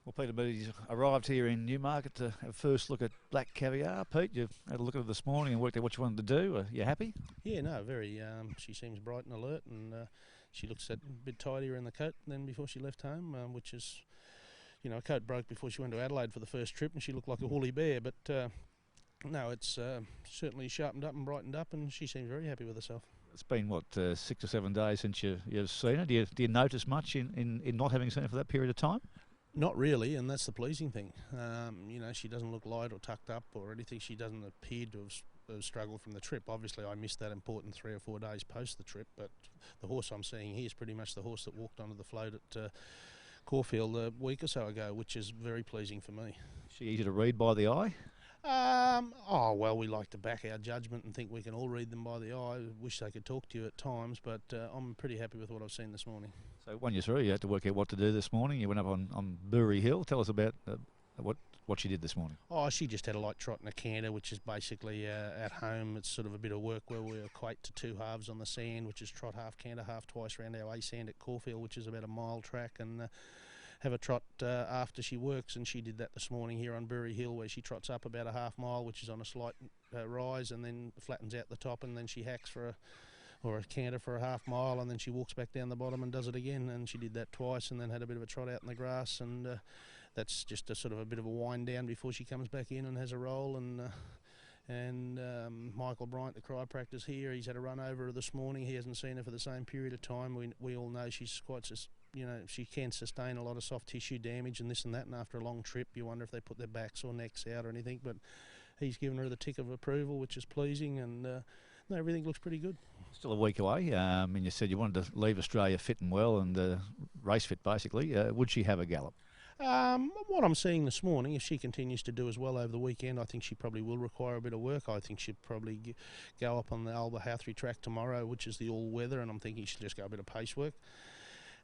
Well, Peter Moody's arrived here in Newmarket to have a first look at Black Caviar. Pete, you had a look at it this morning and worked out what you wanted to do. Are you happy? Yeah, no, very. She seems bright and alert, and she looks a bit tidier in the coat than before she left home, which is, a coat broke before she went to Adelaide for the first trip, and she looked like a woolly bear. But no, it's certainly sharpened up and brightened up, and she seems very happy with herself. It's been, 6 or 7 days since you've seen her. Do you notice much in not having seen her for that period of time? Not really, and that's the pleasing thing. She doesn't look light or tucked up or anything. She doesn't appear to have struggled from the trip. Obviously, I missed that important 3 or 4 days post the trip, but the horse I'm seeing here is pretty much the horse that walked onto the float at Caulfield a week or so ago, which is very pleasing for me. Is she easy to read by the eye? We like to back our judgment and think we can all read them by the eye. Wish they could talk to you at times, but I'm pretty happy with what I've seen this morning. So when you're through, you had to work out what to do this morning. You went up on Burry Hill. Tell us about what she did this morning. Oh, she just had a light trot and a canter, which is basically at home. It's sort of a bit of work where we equate to 2 halves on the sand, which is trot half, canter half twice around our A sand at Caulfield, which is about a mile track, and have a trot after she works, and she did that this morning here on Burry Hill, where she trots up about a half mile, which is on a slight rise, and then flattens out the top, and then she hacks for a canter for a half mile, and then she walks back down the bottom and does it again, and she did that twice, and then had a bit of a trot out in the grass, and that's just a sort of a bit of a wind down before she comes back in and has a roll. And Michael Bryant, the chiropractor's here. He's had a run over her this morning. He hasn't seen her for the same period of time. We all know she's quite, she can sustain a lot of soft tissue damage and this and that. And after a long trip, you wonder if they put their backs or necks out or anything. But he's given her the tick of approval, which is pleasing. And everything looks pretty good. Still a week away. And you said you wanted to leave Australia fit and well and race fit, basically. Would she have a gallop? What I'm seeing this morning, if she continues to do as well over the weekend, I think she probably will require a bit of work. I think she'll probably go up on the Alba Houthry track tomorrow, which is the all-weather, and I'm thinking she'll just go a bit of pace work.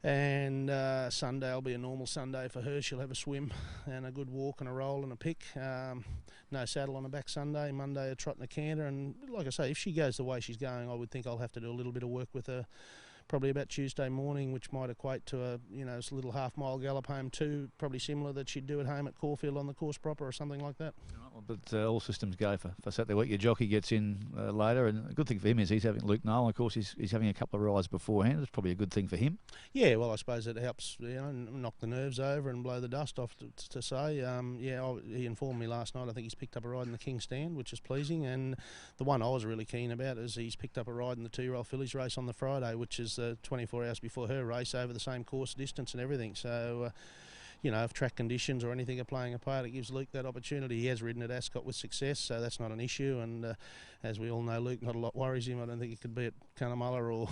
And Sunday will be a normal Sunday for her. She'll have a swim and a good walk and a roll and a pick. No saddle on the back Sunday. Monday a trot and a canter. And like I say, if she goes the way she's going, I would think I'll have to do a little bit of work with her probably about Tuesday morning, which might equate to a little half-mile gallop home too, probably similar that she'd do at home at Caulfield on the course proper or something like that. But all systems go for Saturday week. Your jockey gets in later, and a good thing for him is he's having Luke Nolan. Of course, he's having a couple of rides beforehand. It's probably a good thing for him. Yeah, well, I suppose it helps, knock the nerves over and blow the dust off, to say. He informed me last night. I think he's picked up a ride in the King Stand, which is pleasing. And the one I was really keen about is he's picked up a ride in the 2-year-old fillies race on the Friday, which is 24 hours before her race over the same course distance and everything. So, if track conditions or anything are playing a part, it gives Luke that opportunity. He has ridden at Ascot with success, so that's not an issue. And as we all know, Luke, not a lot worries him. I don't think it could be at Cunnamulla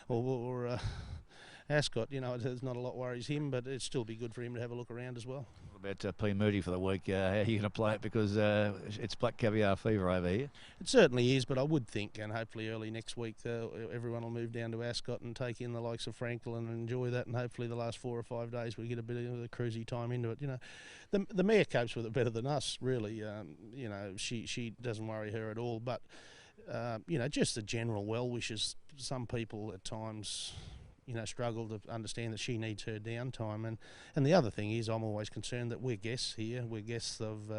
or Ascot. There's not a lot worries him, but it'd still be good for him to have a look around as well. What about Peter Moody for the week? How are you going to play it? Because it's Black Caviar fever over here. It certainly is, but I would think, and hopefully early next week, everyone will move down to Ascot and take in the likes of Frankel and enjoy that, and hopefully the last 4 or 5 days we get a bit of a cruisy time into it. The mare copes with it better than us, really. She doesn't worry her at all, but just the general well wishes. Some people at times struggle to understand that she needs her downtime. And the other thing is, I'm always concerned that we're guests here. We're guests of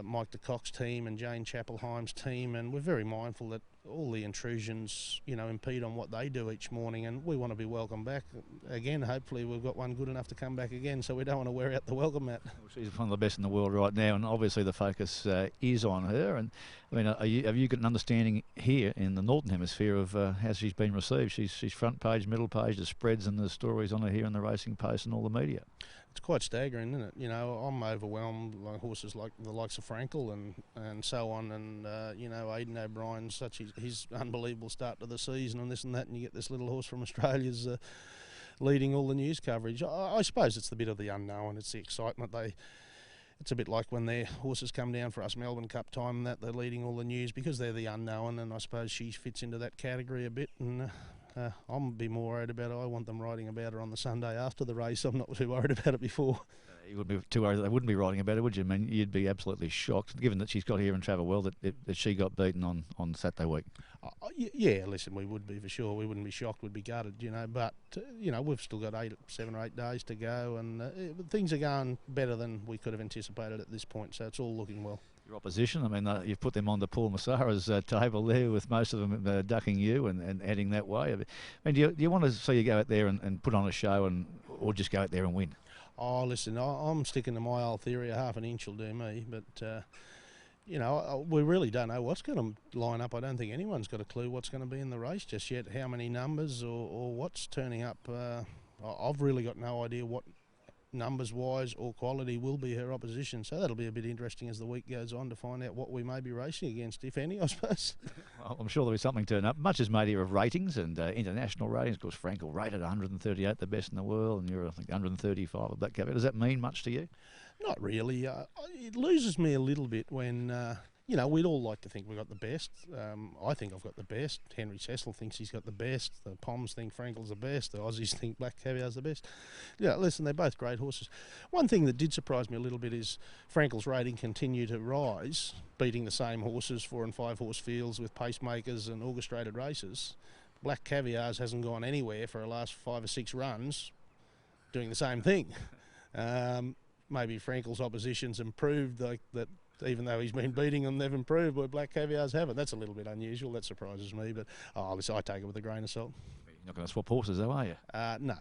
Mike de Kock's team and Jane Chapelheim's team, and we're very mindful that all the intrusions, impede on what they do each morning, and we want to be welcome back. Again, hopefully we've got one good enough to come back again, so we don't want to wear out the welcome mat. Well, she's one of the best in the world right now, and obviously the focus is on her. And I mean, have you got an understanding here in the Northern Hemisphere of how she's been received? She's front page, middle page, the spreads and the stories on her here in the Racing Post and all the media. It's quite staggering, isn't it? I'm overwhelmed by horses like the likes of Frankel and so on, and Aidan O'Brien, such his unbelievable start to the season and this and that, and you get this little horse from Australia's leading all the news coverage. I suppose it's the bit of the unknown. It's the excitement. It's a bit like when their horses come down for us Melbourne Cup time, that they're leading all the news because they're the unknown, and I suppose she fits into that category a bit. And I'm a bit more worried about it. I want them writing about her on the Sunday after the race. I'm not too worried about it before. You would be too worried that they wouldn't be writing about it, would you? I mean, you'd be absolutely shocked, given that she's got here and travelled well, that she got beaten on Saturday week. Yeah, listen, we would be for sure. We wouldn't be shocked, we'd be gutted, but, we've still got 7 or 8 days to go, and things are going better than we could have anticipated at this point, so it's all looking well. Your opposition, I mean, you've put them on to Paul Massara's table there, with most of them ducking you and heading that way. I mean, do you want to see you go out there and put on a show, or just go out there and win? Oh, listen, I'm sticking to my old theory, a half an inch will do me, but... we really don't know what's going to line up. I don't think anyone's got a clue what's going to be in the race just yet, how many numbers or what's turning up. I've really got no idea what numbers-wise or quality will be her opposition, so that'll be a bit interesting as the week goes on to find out what we may be racing against, if any, I suppose. Well, I'm sure there'll be something turn up. Much is made here of ratings and international ratings. Of course, Frankel rated 138, the best in the world, and you're, I think, 135 of Black Caviar. Does that mean much to you? Not really. It loses me a little bit when, we'd all like to think we've got the best. I think I've got the best. Henry Cecil thinks he's got the best. The Poms think Frankel's the best. The Aussies think Black Caviar's the best. Yeah, listen, they're both great horses. One thing that did surprise me a little bit is Frankel's rating continued to rise, beating the same horses, 4 and 5 horse fields with pacemakers and orchestrated races. Black Caviar's hasn't gone anywhere for the last 5 or 6 runs doing the same thing. Maybe Frankel's opposition's improved, like that, even though he's been beating them, they've improved, where Black Caviar's haven't. That's a little bit unusual. That surprises me, but listen, I take it with a grain of salt. You're not going to swap horses, though, are you? No.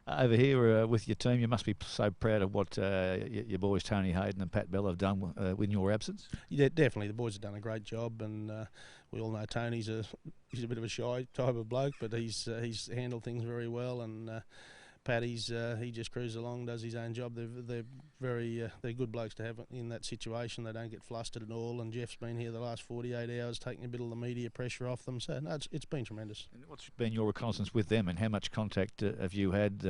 Over here with your team, you must be so proud of what your boys Tony Hayden and Pat Bell have done in your absence. Yeah, definitely. The boys have done a great job, and we all know Tony's he's a bit of a shy type of bloke, but he's handled things very well, and Paddy's he just cruises along, does his own job. They're they're good blokes to have in that situation. They don't get flustered at all. And Jeff's been here the last 48 hours, taking a bit of the media pressure off them. So no, it's been tremendous. And what's been your reconnaissance with them, and how much contact have you had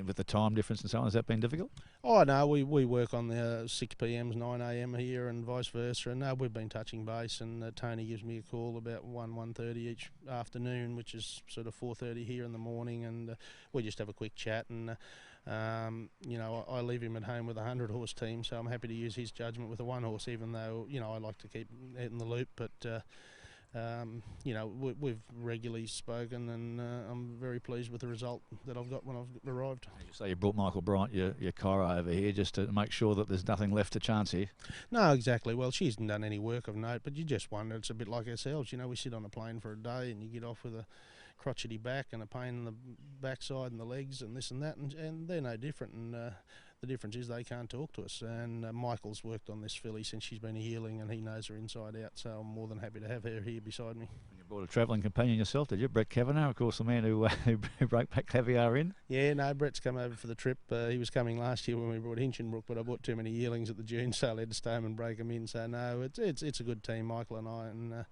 with the time difference and so on? Has that been difficult? Oh no, we work on the 6 p.m.s, 9 a.m. here, and vice versa. And no, we've been touching base. And Tony gives me a call about 1:30 each afternoon, which is sort of 4:30 here in the morning, and we just have a quick chat. And I leave him at home with a 100-horse team, so I'm happy to use his judgment with a 1-horse, even though I like to keep it in the loop. But we've regularly spoken, and I'm very pleased with the result that I've got when I've arrived. You say you brought Michael Bryant, your Kyra, over here just to make sure that there's nothing left to chance here. No, exactly. Well, she hasn't done any work of note, but you just wonder. It's a bit like ourselves. We sit on a plane for a day, and you get off with a crotchety back and a pain in the backside and the legs and this and that, and they're no different. And the difference is they can't talk to us. And Michael's worked on this filly since she's been a yearling, and he knows her inside out. So I'm more than happy to have her here beside me. You brought a travelling companion yourself, did you? Brett Kavanagh, of course, the man who broke Black Caviar in. Yeah, no, Brett's come over for the trip. He was coming last year when we brought Hinchinbrook, but I bought too many yearlings at the June sale. I had to stay home and break them in. So no, it's a good team, Michael and I, and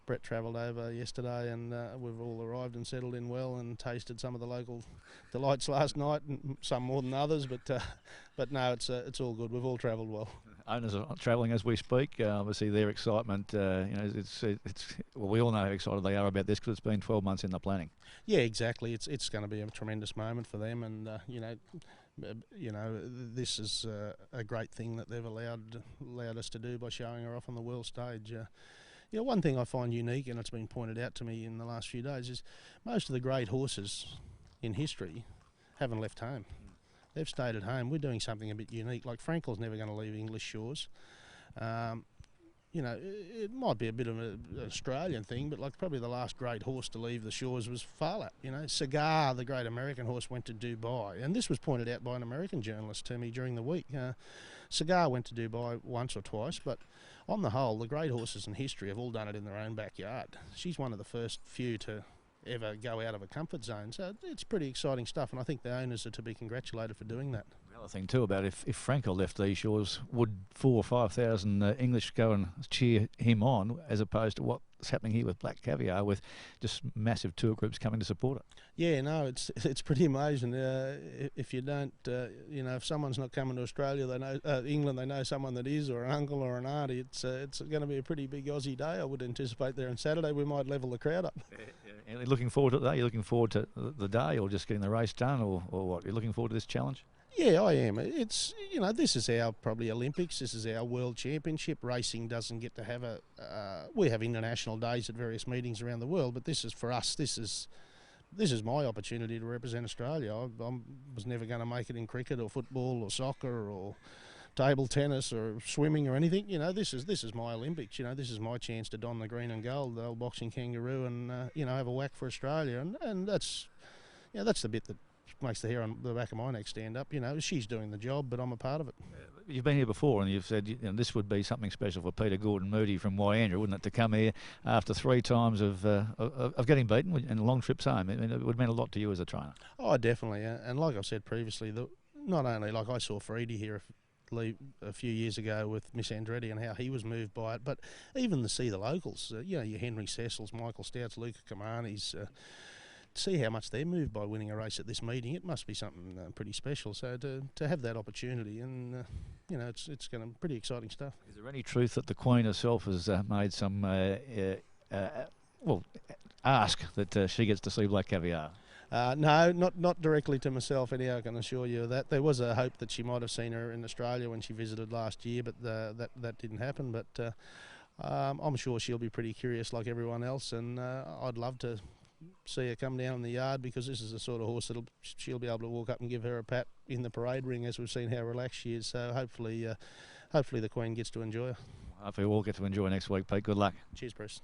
Brett travelled over yesterday, and we've all arrived and settled in well and tasted some of the local delights last night, and some more than others. But no, it's all good. We've all travelled well. Owners are travelling as we speak. Obviously, their excitement. We all know how excited they are about this because it's been 12 months in the planning. Yeah, exactly. It's going to be a tremendous moment for them, and this is a great thing that they've allowed us to do by showing her off on the world stage. One thing I find unique, and it's been pointed out to me in the last few days, is most of the great horses in history haven't left home. They've stayed at home. We're doing something a bit unique. Like Frankel's never going to leave English shores. It might be a bit of an Australian thing, but like probably the last great horse to leave the shores was Farlat. Cigar, the great American horse, went to Dubai. And this was pointed out by an American journalist to me during the week. Cigar went to Dubai once or twice, but on the whole, the great horses in history have all done it in their own backyard. She's one of the first few to ever go out of a comfort zone. So it's pretty exciting stuff, and I think the owners are to be congratulated for doing that. The other thing too about if Frankel left these shores, would 4,000 or 5,000 English go and cheer him on, as opposed to what's happening here with Black Caviar, with just massive tour groups coming to support it? Yeah, no, it's pretty amazing. If you don't, if someone's not coming to Australia, they know England, they know someone that is, or an uncle or an auntie. It's going to be a pretty big Aussie day. I would anticipate there on Saturday we might level the crowd up. Yeah. Looking forward to that? You're looking forward to the day, or just getting the race done, or what? You're looking forward to this challenge? Yeah, I am. It's, you know, this is our probably Olympics. This is our World Championship. Racing doesn't get to have a. We have international days at various meetings around the world, but this is for us. This is my opportunity to represent Australia. I was never going to make it in cricket or football or soccer or table tennis or swimming or anything. You know, this is my Olympics. You know, this is my chance to don the green and gold, the old boxing kangaroo, and you know, have a whack for Australia. And that's, you know, that's the bit that makes the hair on the back of my neck stand up. You know, she's doing the job, but I'm a part of it. You've been here before, and you've said, you know, this would be something special for Peter Moody from Wyandra, wouldn't it, to come here after 3 times of getting beaten and long trips home? I mean, it would mean a lot to you as a trainer. Oh, definitely. And like I've said previously, not only like I saw Freedy here a few years ago with Miss Andretti and how he was moved by it, but even to see the locals, you know, your Henry Cecils, Michael Stouts, Luca Kamani's, see how much they're moved by winning a race at this meeting. It must be something pretty special. So to have that opportunity, and you know, it's going to pretty exciting stuff. Is there any truth that the Queen herself has made some ask that she gets to see Black Caviar? No, not directly to myself anyhow, I can assure you of that. There was a hope that she might have seen her in Australia when she visited last year, but that didn't happen. But I'm sure she'll be pretty curious like everyone else, and I'd love to see her come down in the yard, because this is the sort of horse that she'll be able to walk up and give her a pat in the parade ring, as we've seen how relaxed she is. So hopefully the Queen gets to enjoy her. Hopefully we'll get to enjoy next week, Pete. Good luck. Cheers, Bruce.